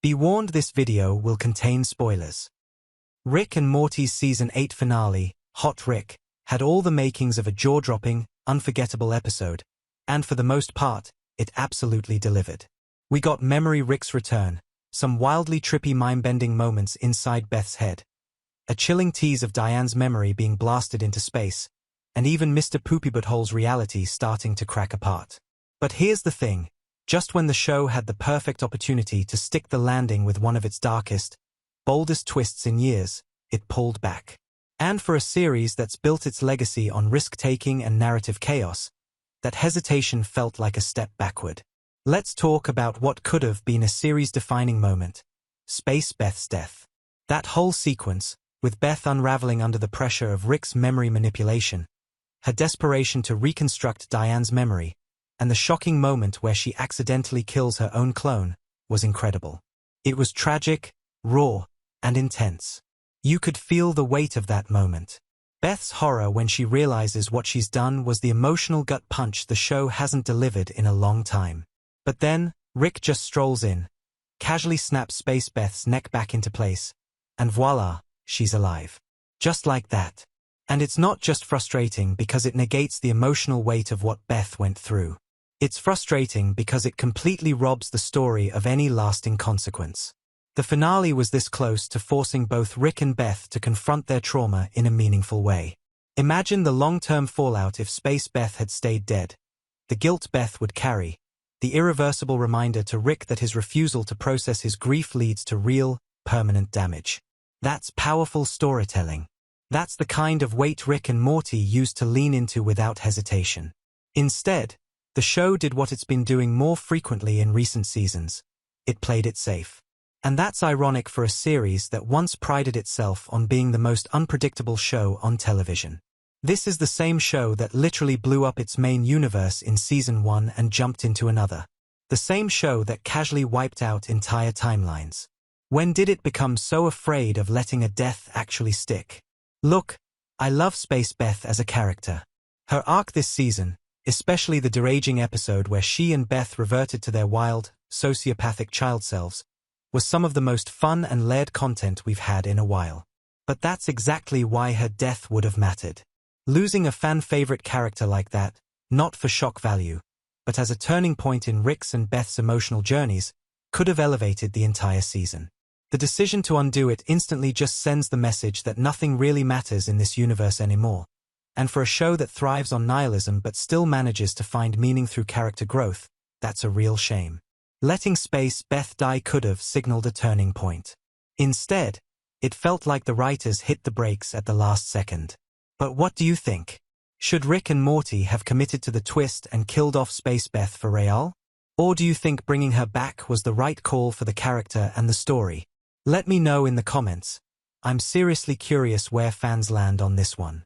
Be warned, this video will contain spoilers. Rick and Morty's Season 8 finale, Hot Rick, had all the makings of a jaw-dropping, unforgettable episode, and for the most part, it absolutely delivered. We got Memory Rick's return, some wildly trippy mind-bending moments inside Beth's head, a chilling tease of Diane's memory being blasted into space, and even Mr. Poopybuthole's reality starting to crack apart. But here's the thing, just when the show had the perfect opportunity to stick the landing with one of its darkest, boldest twists in years, it pulled back. And for a series that's built its legacy on risk-taking and narrative chaos, that hesitation felt like a step backward. Let's talk about what could have been a series-defining moment: Space Beth's death. That whole sequence, with Beth unraveling under the pressure of Rick's memory manipulation, her desperation to reconstruct Diane's memory, and the shocking moment where she accidentally kills her own clone, was incredible. It was tragic, raw, and intense. You could feel the weight of that moment. Beth's horror when she realizes what she's done was the emotional gut punch the show hasn't delivered in a long time. But then, Rick just strolls in, casually snaps Space Beth's neck back into place, and voila, she's alive. Just like that. And it's not just frustrating because it negates the emotional weight of what Beth went through. It's frustrating because it completely robs the story of any lasting consequence. The finale was this close to forcing both Rick and Beth to confront their trauma in a meaningful way. Imagine the long-term fallout if Space Beth had stayed dead. The guilt Beth would carry, the irreversible reminder to Rick that his refusal to process his grief leads to real, permanent damage. That's powerful storytelling. That's the kind of weight Rick and Morty used to lean into without hesitation. Instead, the show did what it's been doing more frequently in recent seasons. It played it safe. And that's ironic for a series that once prided itself on being the most unpredictable show on television. This is the same show that literally blew up its main universe in Season 1 and jumped into another. The same show that casually wiped out entire timelines. When did it become so afraid of letting a death actually stick? Look, I love Space Beth as a character. Her arc this season, especially the deranging episode where she and Beth reverted to their wild, sociopathic child selves, was some of the most fun and layered content we've had in a while. But that's exactly why her death would have mattered. Losing a fan-favorite character like that, not for shock value, but as a turning point in Rick's and Beth's emotional journeys, could have elevated the entire season. The decision to undo it instantly just sends the message that nothing really matters in this universe anymore. And for a show that thrives on nihilism but still manages to find meaning through character growth, that's a real shame. Letting Space Beth die could have signaled a turning point. Instead, it felt like the writers hit the brakes at the last second. But what do you think? Should Rick and Morty have committed to the twist and killed off Space Beth for real? Or do you think bringing her back was the right call for the character and the story? Let me know in the comments. I'm seriously curious where fans land on this one.